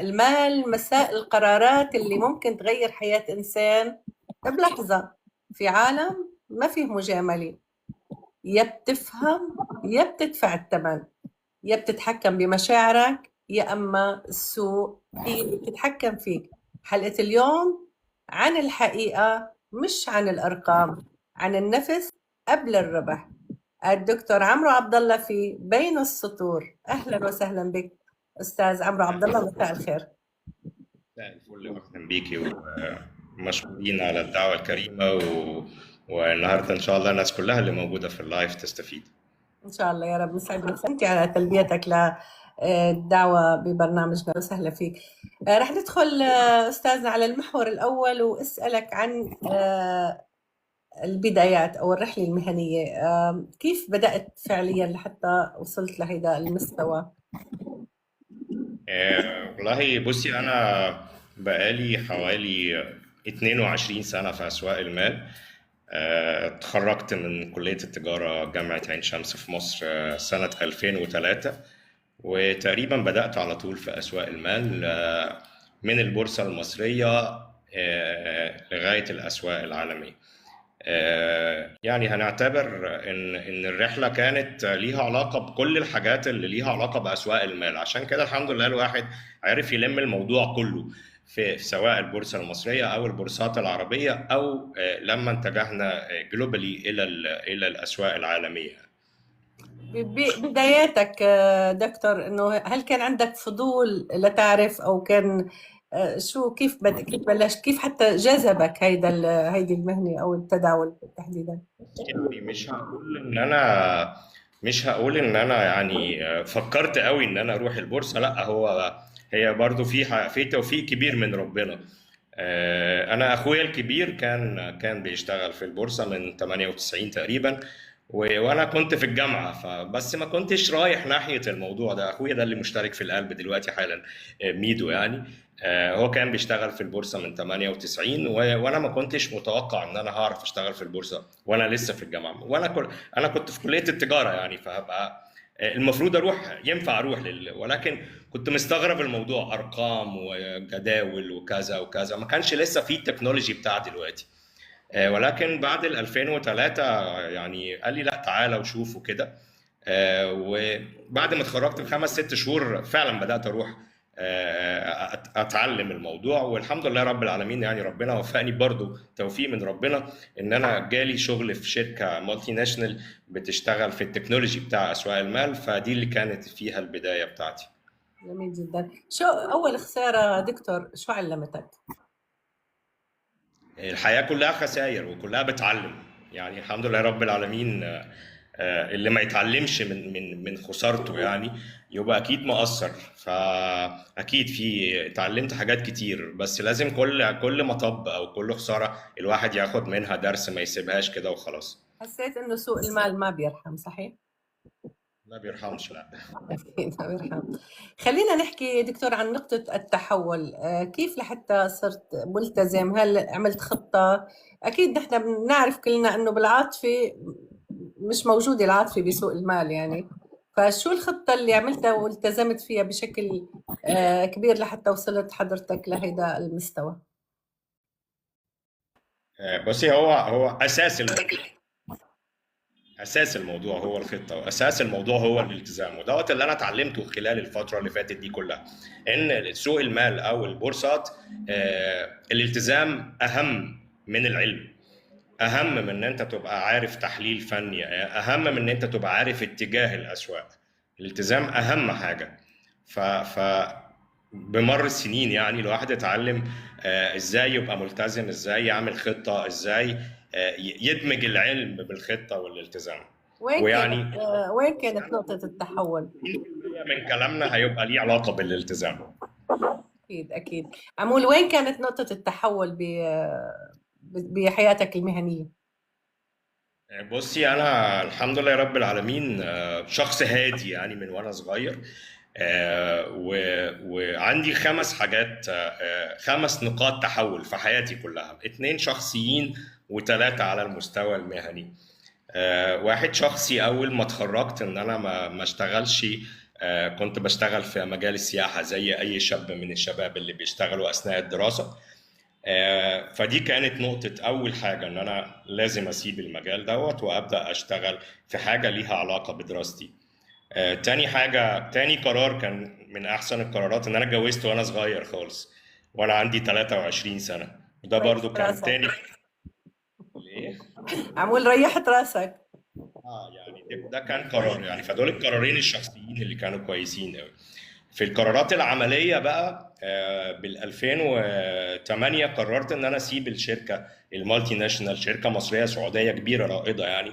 المال مساء القرارات اللي ممكن تغير حياة إنسان بلحظة. في عالم ما فيه مجاملة، يا بتفهم يا بتدفع الثمن، يا بتتحكم بمشاعرك يا أما السوق هي اللي بتتحكم فيك. حلقة اليوم عن الحقيقة مش عن الأرقام، عن النفس قبل الربح. الدكتور عمرو عبد الله في بين السطور. أهلا وسهلا بك أستاذ عمرو عبد الله، مساء الخير. مساء الفل، واهلا بيكي ومشكورين على الدعوة الكريمة والنهارده ان شاء الله الناس كلها اللي موجودة في اللايف تستفيد. إن شاء الله يا رب. نسعد أنت على تلبيتك للدعوة ببرنامجنا، وسهلا فيك. رح ندخل أستاذنا على المحور الأول وأسألك عن البدايات أو الرحلة المهنية. كيف بدأت فعليا لحتى وصلت لهذا المستوى؟ والله بصي، انا بقالي حوالي 22 سنة في أسواق المال. اتخرجت من كلية التجارة جامعة عين شمس في مصر سنة 2003، وتقريبا بدأت على طول في أسواق المال، من البورصة المصرية لغاية الأسواق العالمية. يعني هنعتبر ان الرحله كانت ليها علاقه بكل الحاجات اللي ليها علاقه باسواق المال، عشان كده الحمد لله الواحد عرف يلم الموضوع كله في سواء البورصه المصريه او البورصات العربيه، او لما اتجهنا جلوبالي الى الاسواق العالميه. بداياتك دكتور، انه هل كان عندك فضول لتعرف، او كان شو كيف بلشت، كيف حتى جذبك هيدي المهنة او التداول تحديدا؟ يعني مش هقول ان انا يعني فكرت قوي ان انا اروح البورصه، لا، هي برضو في توفيق كبير من ربنا. انا اخويا الكبير كان بيشتغل في البورصه من 98 تقريبا، وانا كنت في الجامعه، فبس ما كنتش رايح ناحيه الموضوع ده. اخويا ده اللي مشترك في القلب دلوقتي حالا، ميدو يعني. هو كان بيشتغل في البورصه من 98، وانا ما كنتش متوقع ان انا هعرف اشتغل في البورصه وانا لسه في الجامعه، انا كنت في كليه التجاره يعني، فهبقى المفروض اروح، ينفع اروح ولكن كنت مستغرب الموضوع، ارقام وجداول وكذا وكذا، ما كانش لسه في التكنولوجي بتاع دلوقتي. ولكن بعد ال 2003 يعني قال لي لا تعالى وشوف وكده. وبعد ما اتخرجت بخمس ست شهور فعلا بدأت اروح اتعلم الموضوع، والحمد لله رب العالمين، يعني ربنا وفقني برضو توفيق من ربنا ان انا جالي شغل في شركة مالتي ناشونال بتشتغل في التكنولوجي بتاع اسواق المال، فدي اللي كانت فيها البداية بتاعتي. جميل جدا. شو اول خسارة دكتور شو علمتك؟ الحياة كلها خسائر وكلها بتعلم، يعني الحمد لله رب العالمين. اللي ما يتعلمش من خسارته يعني يبقى اكيد مقصر. فاكيد اتعلمت حاجات كتير، بس لازم كل مطب او كل خسارة الواحد ياخد منها درس، ما يسيبهاش كده وخلاص. حسيت انه سوق المال ما بيرحم، صحيح؟ ما بيرحمش، لا. أكيد ما بيرحم. خلينا نحكي دكتور عن نقطة التحول. كيف لحتى صرت ملتزم؟ هل عملت خطة؟ أكيد نحن بنعرف كلنا إنه بالعاطفة مش موجودة العاطفة بسوق المال يعني. فشو الخطة اللي عملتها والتزمت فيها بشكل كبير لحتى وصلت حضرتك لهيدا المستوى؟ بصي، هو اساس الموضوع هو الخطه، واساس الموضوع هو الالتزام، ودوت اللي انا اتعلمته خلال الفتره اللي فاتت دي كلها، ان سوق المال او البورصات الالتزام اهم من العلم، اهم من ان انت تبقى عارف تحليل فني، اهم من ان انت تبقى عارف اتجاه الاسواق. الالتزام اهم حاجه. ف بمر السنين يعني الواحد اتعلم ازاي يبقى ملتزم، ازاي يعمل خطه، ازاي يدمج العلم بالخطه والالتزام. وين كانت ويعني وين كانت نقطة التحول؟ 90% من كلامنا هيبقى ليه علاقه بالالتزام. أكيد أكيد. عمول، وين كانت نقطة التحول بحياتك المهنية؟ بصي، انا الحمد لله رب العالمين شخص هادي يعني من وانا صغير. وعندي خمس حاجات، خمس نقاط تحول في حياتي كلها، اتنين شخصيين وتلاتة على المستوى المهني. واحد شخصي، اول ما اتخرجت ان انا ما اشتغلش كنت بشتغل في مجال السياحة زي أي شاب من الشباب اللي بيشتغلوا أثناء الدراسة. فدي كانت نقطة أول حاجة، إن أنا لازم أسيب المجال دوت وأبدأ أشتغل في حاجة ليها علاقة بدراستي. تاني حاجة، تاني قرار كان من أحسن القرارات، إن أنا اتجوزت وأنا صغير خالص، وأنا عندي 23 سنة. وده ريحت برضو كان راسك، تاني. ليه؟ عمول ريحت راسك. يعني ده كان قرار، يعني فدول القرارين الشخصيين اللي كانوا كويسين قوي. في القرارات العملية بقى، بال 2008 قررت ان انا اسيب الشركة المالتي ناشونال، شركة مصرية سعودية كبيرة رائدة يعني،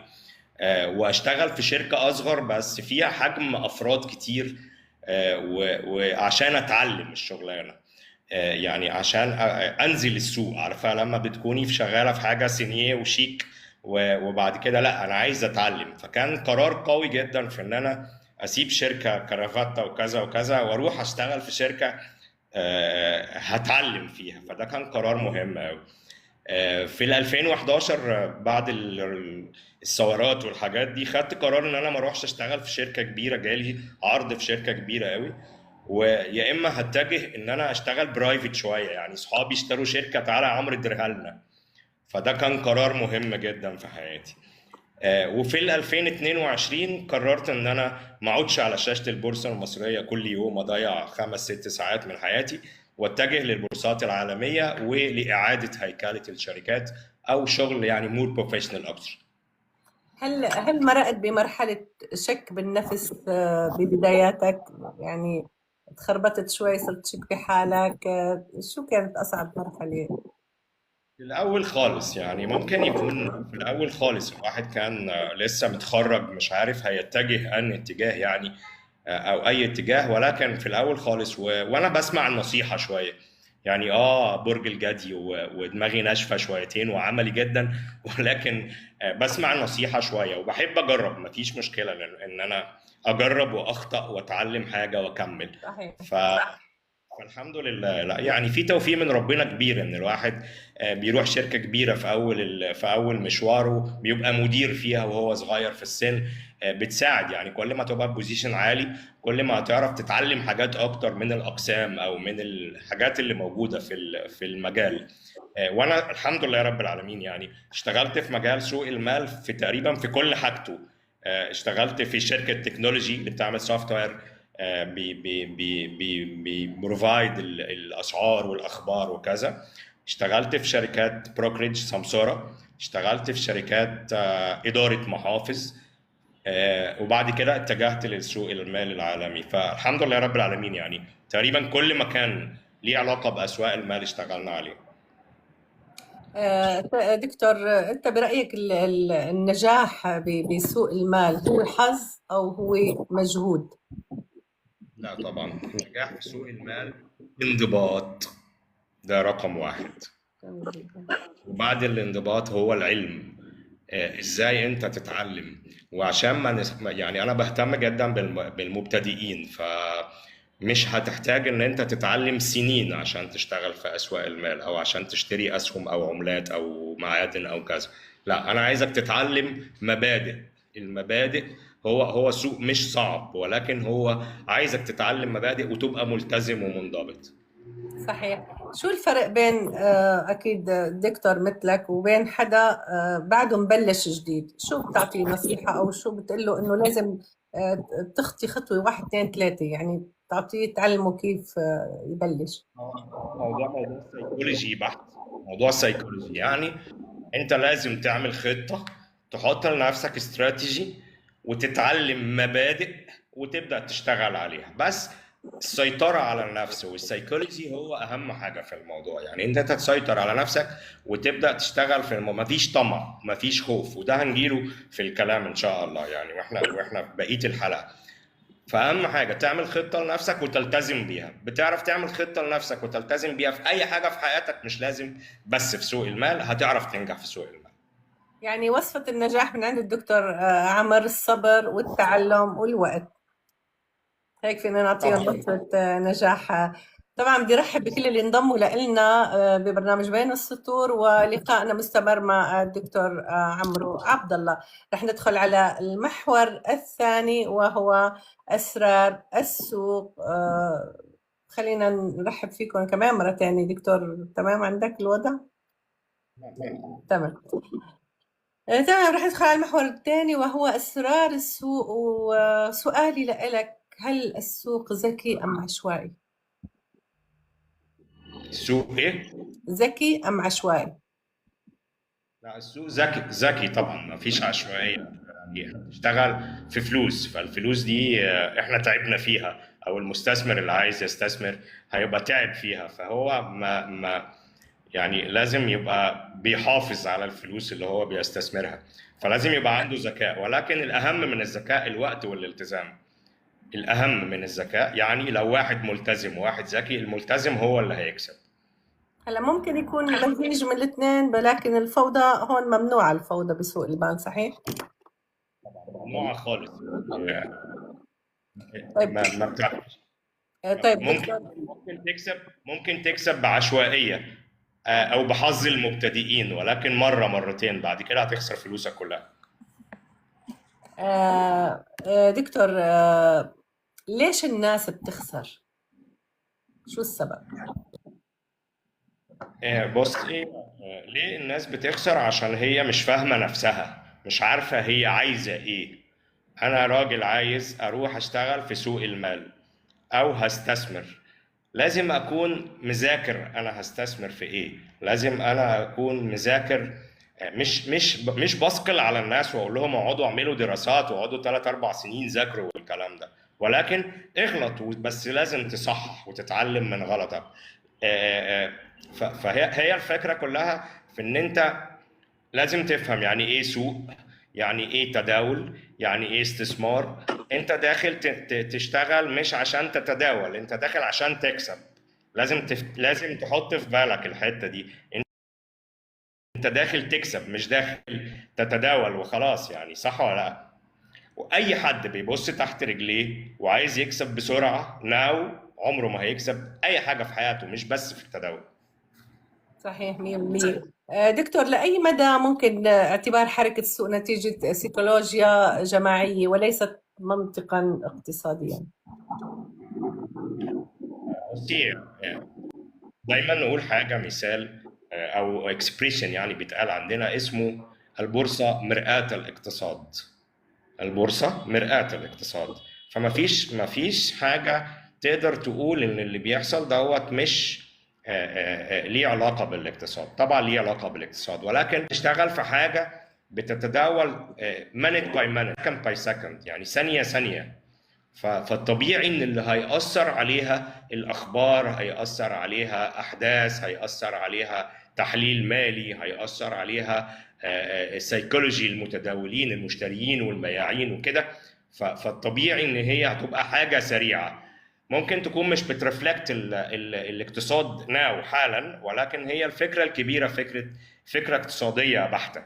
واشتغل في شركة اصغر بس فيها حجم افراد كتير، وعشان اتعلم الشغلانة. يعني عشان انزل السوق، عارفه لما بتكوني في شغاله في حاجه سينيه وشيك، وبعد كده لا انا عايز اتعلم. فكان قرار قوي جدا في ان انا اسيب شركه كرافته وكذا وكذا واروح اشتغل في شركه هتعلم فيها. فده كان قرار مهم قوي. في ال 2011 بعد الثورات والحاجات دي، خدت قرار ان انا ما اروحش اشتغل في شركه كبيره. جالي عرض في شركه كبيره قوي، ويا اما هتجه ان انا اشتغل برايفت شويه، يعني صحابي اشتروا شركه، تعالى يا عمرو اديرها لنا. فده كان قرار مهم جدا في حياتي. وفي ال 2022 قررت ان انا ما اقعدش على شاشه البورصه المصريه كل يوم اضيع 5 6 ساعات من حياتي، واتجه للبورصات العالميه ولاعاده هيكله الشركات، او شغل يعني مور بروفيشنال اكتر. هل مرقت بمرحلة شك بالنفس ببداياتك؟ يعني تخربطت شوي، صرت تشك بحالك؟ شو كانت أصعب مرحلة؟ في الأول خالص، يعني ممكن يكون في الأول خالص الواحد كان لسه متخرج، مش عارف هيتجه أن اتجاه يعني، أو أي اتجاه. ولكن في الأول خالص وأنا بسمع النصيحة شوية، يعني برج الجدي ودماغي ناشفة شويتين وعملي جدا ولكن بسمع النصيحة شوية وبحب أجرب. مفيش مشكلة إن أنا أجرب وأخطأ وأتعلم حاجة وأكمل. صحيح. ف فالحمد لله، لا يعني في توفيق من ربنا كبير ان الواحد بيروح شركة كبيرة في اول مشواره، بيبقى مدير فيها وهو صغير في السن. بتساعد، يعني كل ما تبقى بوزيشن عالي كل ما هتعرف تتعلم حاجات اكتر من الاقسام او من الحاجات اللي موجودة في المجال. وانا الحمد لله رب العالمين، يعني اشتغلت في مجال سوق المال في تقريبا في كل حاجته. اشتغلت في شركة تكنولوجي اللي بتعمل سوفت وير، بروفايد الاسعار والاخبار وكذا. اشتغلت في شركات بروكريج سمسارة، اشتغلت في شركات اداره محافظ، وبعد كده اتجهت للسوق المال العالمي. فالحمد لله رب العالمين، يعني تقريبا كل مكان ليه علاقه باسواق المال اشتغلنا عليه. دكتور، أنت برأيك النجاح بسوق المال هو حظ أو هو مجهود؟ لا طبعا، النجاح في سوق المال انضباط، ده رقم واحد. جميل جدا. وبعد الانضباط هو العلم، ازاي انت تتعلم. وعشان ما يعني انا بهتم جدا بالمبتدئين، فمش هتحتاج ان انت تتعلم سنين عشان تشتغل في اسواق المال او عشان تشتري اسهم او عملات او معادن او كذا. لا، انا عايزك تتعلم مبادئ. المبادئ، هو سوق مش صعب، ولكن هو عايزك تتعلم مبادئ وتبقى ملتزم ومنضبط. صحيح. شو الفرق بين أكيد دكتور مثلك وبين حدا بعده مبلش جديد؟ شو بتعطيه نصيحة أو شو بتقول له إنه لازم تخطي خطوة 1 2 3، يعني تعطيه تعلمه كيف يبلش؟ موضوع سيكولوجي بحت. موضوع سيكولوجي، يعني انت لازم تعمل خطة، تحط لنفسك استراتيجي، وتتعلم مبادئ وتبدأ تشتغل عليها. بس السيطرة على النفس والسيكولوجي هو أهم حاجة في الموضوع. يعني أنت تسيطر على نفسك وتبدأ تشتغل في مفيش طمع، مفيش خوف، وده هنجيله في الكلام إن شاء الله يعني، وإحنا في بقية الحلقة. فأهم حاجة تعمل خطة لنفسك وتلتزم بيها. بتعرف تعمل خطة لنفسك وتلتزم بيها في أي حاجة في حياتك، مش لازم بس في سوق المال، هتعرف تنجح في سوق المال. يعني وصفة النجاح من عند الدكتور عمر الصبر والتعلم والوقت، هيك فينا نعطيهم طبعا. وصفة نجاح. طبعا بدي ارحب بكل اللي انضموا لنا ببرنامج بين السطور، ولقائنا مستمر مع الدكتور عمرو عبد الله. رح ندخل على المحور الثاني وهو اسرار السوق. خلينا نرحب فيكم كمان مرة ثانية دكتور. تمام عندك الوضع؟ تمام. تمام، رح ندخل على المحور الثاني وهو اسرار السوق. وسؤالي لك، هل السوق ذكي ام عشوائي؟ السوق ايه؟ ذكي ام عشوائي؟ لا، السوق ذكي طبعا، ما فيش عشوائيه. يعني احنا بنشتغل في فلوس، فالفلوس دي احنا تعبنا فيها، او المستثمر اللي عايز يستثمر هيبقى تعب فيها، فهو ما يعني لازم يبقى بيحافظ على الفلوس اللي هو بيستثمرها، فلازم يبقى عنده ذكاء. ولكن الأهم من الذكاء الوقت والالتزام. الأهم من الذكاء، يعني لو واحد ملتزم وواحد ذكي، الملتزم هو اللي هيكسب. هلا ممكن يكون مزيج من الاثنين، ولكن الفوضى هون ممنوعة، الفوضى بسوق المال، صحيح؟ ممنوعة خالص. طيب. ما بتعرفش. طيب ممكن دكتور. ممكن تكسب بعشوائية، أو بحظ المبتدئين، ولكن مرة مرتين بعد كده هتخسر فلوسك كلها. دكتور، ليش الناس بتخسر؟ شو السبب؟ بصي، ليه الناس بتخسر؟ عشان هي مش فاهمة نفسها، مش عارفة هي عايزة ايه. انا راجل عايز اروح اشتغل في سوق المال او هستثمر، لازم اكون مذاكر انا هستثمر في ايه، لازم انا اكون مذاكر. مش بثقل على الناس واقول لهم اقعدوا اعملوا دراسات واقعدوا 3 4 سنين ذاكروا والكلام ده، ولكن اغلط بس لازم تصحح وتتعلم من غلطك. فهي الفكرة كلها في ان انت لازم تفهم يعني ايه سوق، يعني ايه تداول، يعني ايه استثمار. انت داخل تشتغل مش عشان تتداول، انت داخل عشان تكسب. لازم تحط في بالك الحتة دي، انت داخل تكسب مش داخل تتداول وخلاص، يعني صح ولا لا؟ واي حد بيبص تحت رجليه وعايز يكسب بسرعة ناو، عمره ما هيكسب اي حاجة في حياته، مش بس في التداول. صحيح 100%. دكتور، لأي مدى ممكن اعتبار حركة السوق نتيجة سيكولوجيا جماعية وليست منطقا اقتصاديا؟ بصي، دايما نقول حاجة مثال، او اكسبريشن يعني بيتقال عندنا، اسمه البورصة مرآة الاقتصاد. البورصة مرآة الاقتصاد. فما فيش حاجة تقدر تقول ان اللي بيحصل دوت مش ليه علاقة بالاقتصاد. طبعا ليه علاقة بالاقتصاد، ولكن تشتغل في حاجة بتتداول minute by minute second by second، يعني ثانية ثانية. فالطبيعي ان اللي هيأثر عليها الاخبار، هيأثر عليها احداث، هيأثر عليها تحليل مالي، هيأثر عليها سيكولوجي المتداولين المشتريين والبياعين وكده. فالطبيعي ان هي هتبقى حاجة سريعة، ممكن تكون مش بترفلكت الاقتصاد ناو حالا، ولكن هي الفكرة الكبيرة فكرة اقتصادية بحتة.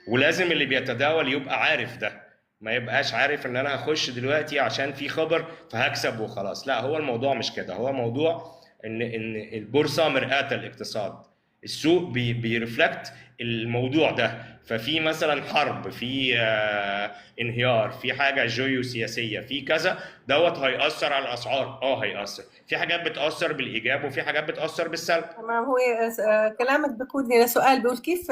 ولازم اللي بيتداول يبقى عارف ده، ما يبقاش عارف ان انا هخش دلوقتي عشان في خبر فهكسب وخلاص. لا، هو الموضوع مش كده، هو موضوع ان البورصه مرآة الاقتصاد. السوق بيرفلكت الموضوع ده. ففي مثلا حرب، في انهيار، في حاجه جيوسياسيه، في كذا دوت هيأثر على الاسعار. هيأثر في حاجات بتأثر بالايجاب وفي حاجات بتأثر بالسلب. تمام. هو كلامك بيقودني لسؤال بيقول كيف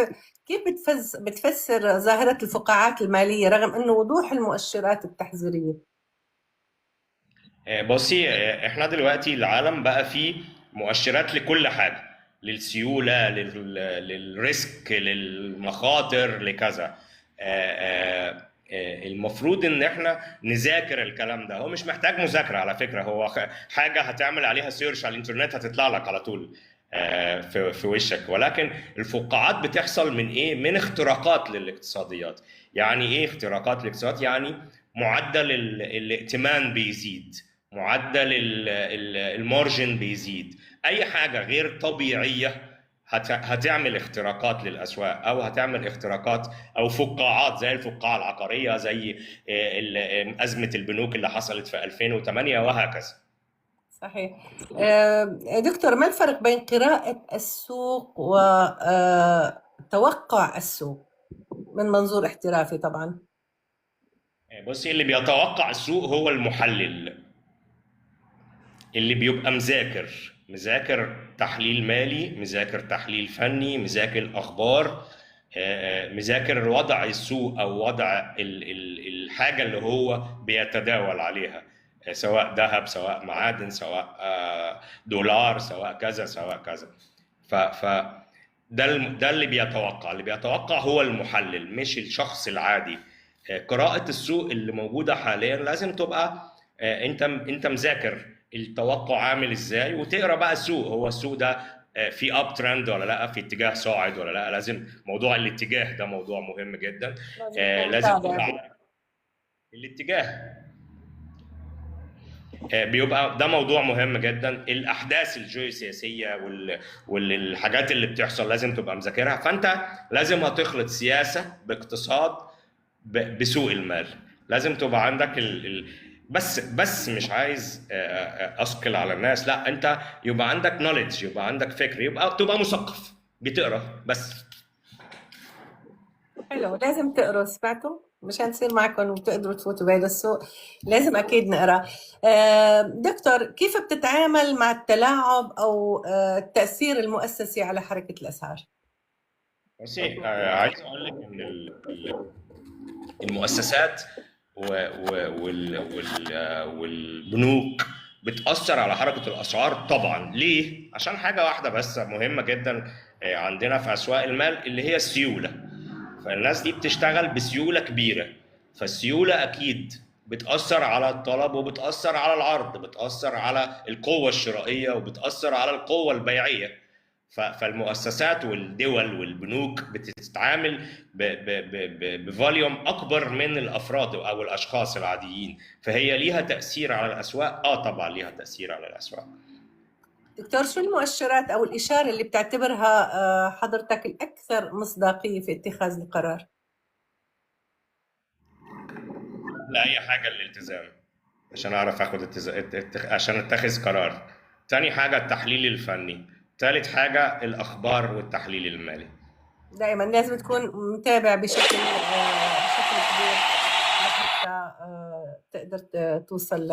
بتفسر ظاهرة الفقاعات المالية رغم انه وضوح المؤشرات التحذيرية؟ بصي، احنا دلوقتي العالم بقى فيه مؤشرات لكل حاجة، للسيولة، للريسك، للمخاطر، لكذا. المفروض ان احنا نذاكر الكلام ده. هو مش محتاج مذاكرة على فكرة، هو حاجة هتعمل عليها سيرش على الانترنت هتطلع لك على طول في وشك. ولكن الفقاعات بتحصل من ايه؟ من اختراقات للاقتصاديات. يعني ايه اختراقات الاقتصاد؟ يعني معدل الائتمان بيزيد، معدل المارجن بيزيد. اي حاجه غير طبيعيه هتعمل اختراقات للاسواق، او هتعمل اختراقات او فقاعات زي الفقاعه العقاريه، زي ازمه البنوك اللي حصلت في 2008 وهكذا. صحيح. دكتور، ما الفرق بين قراءة السوق وتوقع السوق من منظور احترافي طبعا؟ بصي، اللي بيتوقع السوق هو المحلل اللي بيبقى مذاكر تحليل مالي، مذاكر تحليل فني، مذاكر اخبار، مذاكر وضع السوق او وضع الحاجه اللي هو بيتداول عليها، سواء ذهب، سواء معادن، سواء دولار، سواء كذا سواء كذا. ف ده اللي بيتوقع هو المحلل مش الشخص العادي. قراءة السوق اللي موجودة حاليا لازم تبقى انت مذاكر التوقع عامل ازاي، وتقرا بقى السوق، هو السوق ده في اب ترند ولا لا، في اتجاه صاعد ولا لا. لازم موضوع الاتجاه ده موضوع مهم جدا. لازم يكون لازم متابع. تبقى عارف الاتجاه. بيبقى ده موضوع مهم جدا. الاحداث الجيوسياسيه والحاجات اللي بتحصل لازم تبقى مذاكرها. فانت لازم هتخلط سياسه باقتصاد بسوق المال. لازم تبقى عندك بس مش عايز اثقل على الناس، لا، انت يبقى عندك نوليدج، يبقى عندك فكر، تبقى مثقف بتقرا بس. حلو، لازم تقروا. سمعتوا؟ مشان تصير معكم وتقدروا تفوتوا بهذا السوق لازم أكيد نقرأ. دكتور، كيف بتتعامل مع التلاعب أو التأثير المؤسسي على حركة الأسعار؟ بصي، عايز اقول لك ان المؤسسات والبنوك بتأثر على حركة الأسعار طبعا. ليه؟ عشان حاجة واحدة بس مهمة جدا عندنا في أسواق المال، اللي هي السيولة. فالناس دي بتشتغل بسيولة كبيرة، فالسيولة أكيد بتأثر على الطلب وبتأثر على العرض، بتأثر على القوة الشرائية وبتأثر على القوة البيعية. فالمؤسسات والدول والبنوك بتتعامل بفوليوم اكبر من الافراد او الاشخاص العاديين، فهي ليها تاثير على الاسواق. طبعا ليها تاثير على الاسواق. دكتور، شو المؤشرات أو الإشارة اللي بتعتبرها حضرتك الأكثر مصداقية في اتخاذ القرار؟ لا، اي حاجه الالتزام عشان اعرف اخد عشان اتخذ قرار. تاني حاجه التحليل الفني. تالت حاجه الاخبار والتحليل المالي. دائما لازم تكون متابع بشكل كبير لحتى تقدر توصل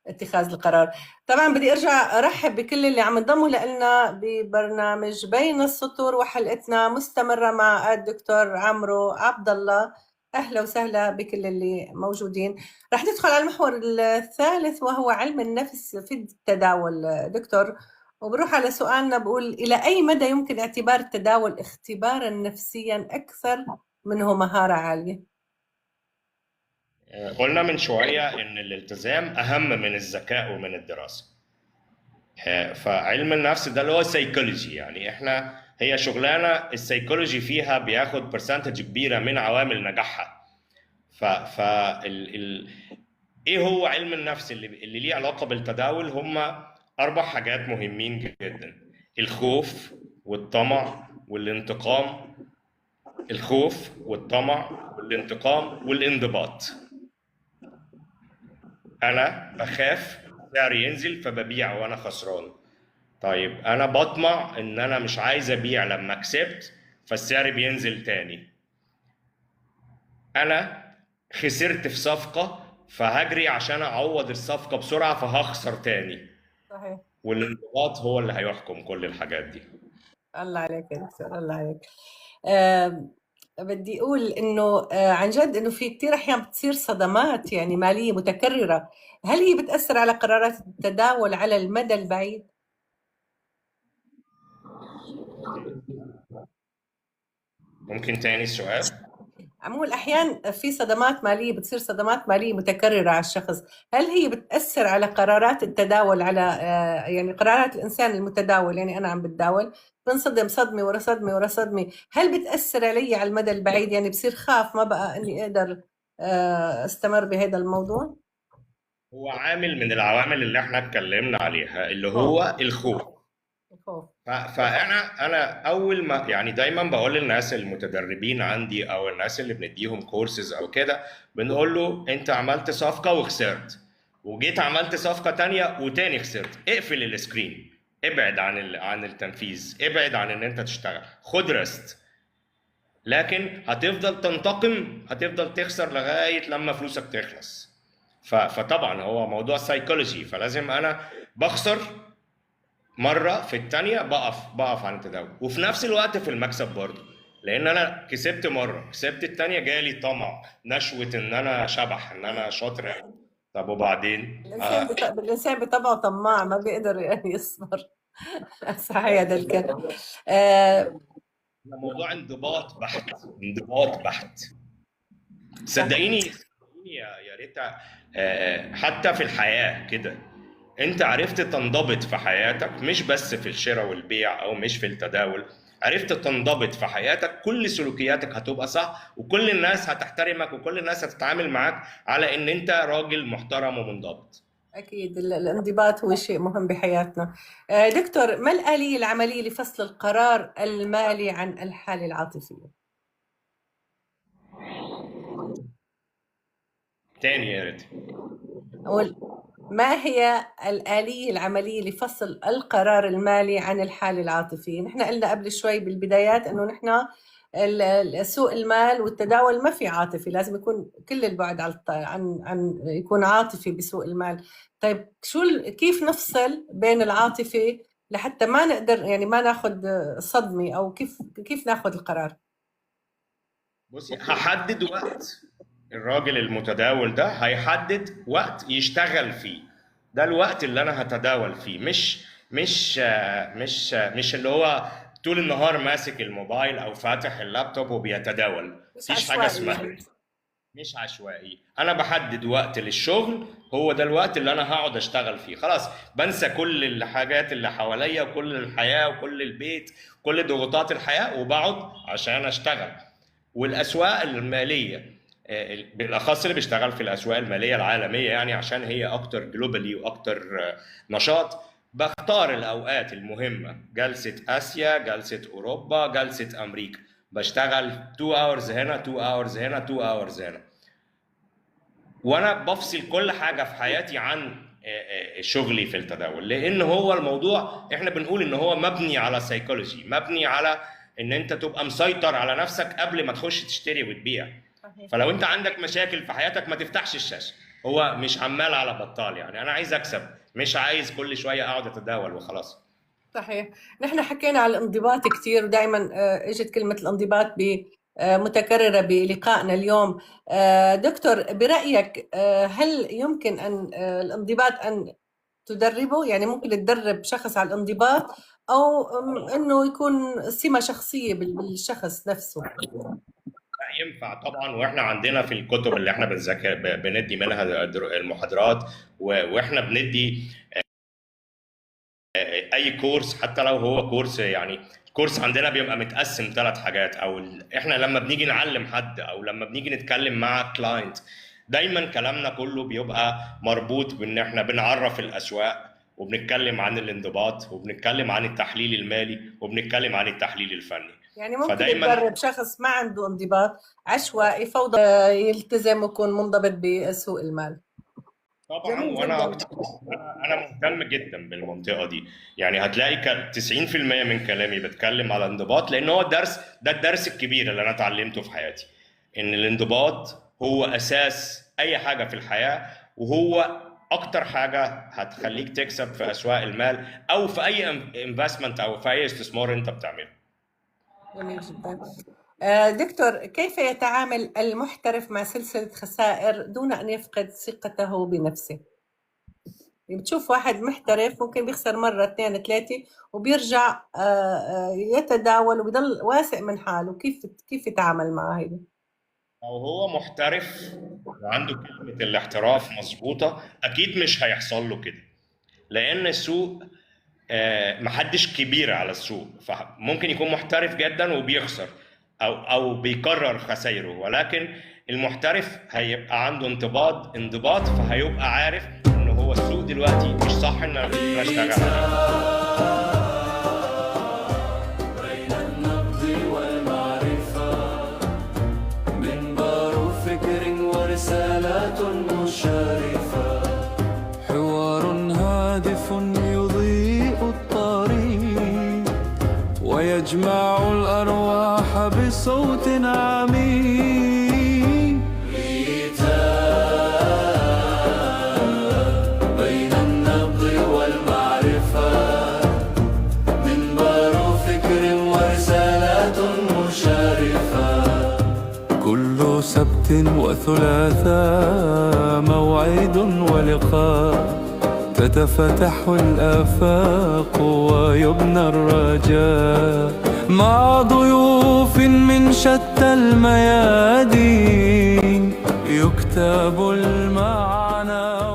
لاتخاذ القرار. طبعا بدي ارجع ارحب بكل اللي عم ينضموا لنا ببرنامج بين السطور، وحلقتنا مستمره مع الدكتور عمرو عبد الله. اهلا وسهلا بكل اللي موجودين. رح ندخل على المحور الثالث وهو علم النفس في التداول دكتور، وبروح على سؤالنا بقول: إلى أي مدى يمكن اعتبار التداول اختبارا نفسيا أكثر منه مهارة عالية؟ قلنا من شويه ان الالتزام اهم من الذكاء ومن الدراسه. فعلم النفس ده اللي هو سيكولوجي، يعني هي شغلانه السيكولوجي فيها بياخد برسنتج كبيره من عوامل نجاحها. ايه هو علم النفس اللي ليه علاقه بالتداول؟ هم 4 حاجات مهمين جدا: الخوف والطمع والانتقام، الخوف والطمع والانتقام والانضباط. انا بخاف سعري ينزل فببيع وانا خسران. طيب انا بطمع ان انا مش عايز ابيع لما كسبت فالسعر بينزل تاني. انا خسرت في صفقة فهجري عشان اعوض الصفقة بسرعة فهخسر تاني. صحيح. والانضباط هو اللي هيحكم كل الحاجات دي. الله عليك يا دكتور، الله عليك. بدي أقول إنه عن جد إنه في كتير أحيان بتصير صدمات يعني مالية متكررة. هل هي بتأثر على قرارات التداول على المدى البعيد؟ ممكن تاني السؤال؟ عمول أحيان في صدمات مالية، بتصير صدمات مالية متكررة على الشخص. هل هي بتأثر على قرارات التداول، على يعني قرارات الإنسان المتداول؟ يعني أنا عم بتداول بنصدم صدمة ورا صدمة ورا صدمة، هل بتأثر علي على المدى البعيد؟ يعني بصير خاف ما بقى إني أقدر استمر بهذا الموضوع؟ هو عامل من العوامل اللي احنا اتكلمنا عليها اللي خوف. هو الخوف. الخوف. فانا اول ما يعني دايما بقول للناس المتدربين عندي او الناس اللي بنديهم كورسز او كده، بنقول له انت عملت صفقه وخسرت، وجيت عملت صفقة تانية وتاني خسرت، اقفل السكرين، ابعد عن التنفيذ، ابعد عن ان انت تشتغل، خد ريست. لكن هتفضل تنتقم، هتفضل تخسر لغاية لما فلوسك تخلص. فطبعا هو موضوع سايكولوجي، فلازم انا بخسر مرة، في التانية بقف عن التداول، وفي نفس الوقت في المكسب برضه، لان انا كسبت مرة، كسبت التانية جالي طمع، نشوة ان انا شبح، ان انا شاطر. طب وبعدين الإنسان بطبعه طماع، ما بيقدر يعني يصبر. صحيح هذا الكلام. آه، موضوع انضباط بحت، انضباط بحت. صدقيني يا ريتا، حتى في الحياة كده، انت عرفت تنضبط في حياتك، مش بس في الشراء والبيع او مش في التداول، عرفت تنضبط في حياتك، كل سلوكياتك هتبقى صح، وكل الناس هتحترمك، وكل الناس هتتعامل معاك على ان انت راجل محترم ومنضبط. أكيد الانضباط هو شيء مهم بحياتنا. دكتور، ما الآلية العملية لفصل القرار المالي عن الحالة العاطفية؟ تاني يا ريت. أقول، ما هي الآلية العملية لفصل القرار المالي عن الحالة العاطفية؟ نحن قلنا قبل شوي بالبدايات إنه نحن سوق المال والتداول ما في عاطفي، لازم يكون كل البعد عن يكون عاطفي بسوق المال. طيب كيف نفصل بين العاطفي لحتى ما نقدر يعني ما ناخذ صدمة، أو كيف ناخذ القرار؟ بصي، هحدد وقت. الراجل المتداول ده هيحدد وقت يشتغل فيه، ده الوقت اللي انا هتداول فيه، مش اللي هو طول النهار ماسك الموبايل او فاتح اللابتوب وبيتداول. مش مفيش حاجه عشوائي اسمها، يعني. مش عشوائي. انا بحدد وقت للشغل، هو ده الوقت اللي انا هقعد اشتغل فيه، خلاص بنسى كل الحاجات اللي حواليا وكل الحياه وكل البيت، كل ضغوطات الحياه، وبقعد عشان اشتغل. والاسواق الماليه، بالاخص اللي بيشتغل في الاسواق الماليه العالميه، يعني عشان هي اكتر جلوبالي واكتر نشاط، بختار الاوقات المهمه، جلسه اسيا، جلسه اوروبا، جلسه امريكا، بشتغل 2 hours هنا، 2 hours هنا، 2 hours هنا، وانا بفصل كل حاجه في حياتي عن شغلي في التداول. لان هو الموضوع احنا بنقول ان هو مبني على سايكولوجي، مبني على ان انت تبقى مسيطر على نفسك قبل ما تخش تشتري وتبيع. فلو انت عندك مشاكل في حياتك ما تفتحش الشاشه، هو مش عمال على بطال، يعني انا عايز اكسب، مش عايز كل شويه اقعد اتداول وخلاص. صحيح. نحن حكينا على الانضباط كثير، ودائما اجت كلمة الانضباط متكررة بلقائنا اليوم. دكتور، برأيك هل يمكن أن الانضباط أن تدربه؟ يعني ممكن تدرب شخص على الانضباط، أو أنه يكون سمة شخصية بالشخص نفسه؟ ينفع طبعا، واحنا عندنا في الكتب اللي احنا بنذاكر بندي منها المحاضرات، واحنا بندي اي كورس، حتى لو هو كورس، يعني الكورس عندنا بيبقى متقسم 3 حاجات، او احنا لما بنيجي نعلم حد او لما بنيجي نتكلم مع كلاينت، دايما كلامنا كله بيبقى مربوط بان احنا بنعرف الاسواق، وبنتكلم عن الانضباط، وبنتكلم عن التحليل المالي، وبنتكلم عن التحليل الفني. يعني ممكن تدرب شخص ما عنده انضباط، عشوائي، فوضى، يلتزم ويكون منضبط بسوق المال. طبعا، وانا انا مهتم جدا بالمنطقه دي، يعني هتلاقي 90% من كلامي بتكلم على الانضباط، لان هو ده الدرس الكبير اللي انا اتعلمته في حياتي، ان الانضباط هو اساس اي حاجه في الحياه، وهو اكتر حاجه هتخليك تكسب في اسواق المال او في اي انفستمنت او في اي استثمار انت بتعمله. جميل جدا. دكتور، كيف يتعامل المحترف مع سلسلة خسائر دون أن يفقد ثقته بنفسه؟ بتشوف واحد محترف ممكن بيخسر مرة 2 3 وبيرجع يتداول وبيضل واثق من حاله، كيف يتعامل مع هيدا؟ لو هو محترف وعنده كلمة الاحتراف مظبوطة، أكيد مش هيحصل له كده، لأن السوق محدش كبير على السوق، فممكن يكون محترف جدا وبيخسر او بيكرر خسائره، ولكن المحترف هيبقى عنده انضباط، فهيبقى عارف ان هو السوق دلوقتي مش صح ان انا اشتغل عليه. بين النبض والمعرفة، منبر فكر ورسالات مشرفة، يجمع الأرواح بصوت عميق. كتاب بين النبض والمعرفة، منبر فكر ورسالات مشرفة. كل سبت وثلاثاء موعد ولقاء، تتفتح الآفاق ويبنى الرجاء، مع ضيوف من شتى الميادين يكتب المعنى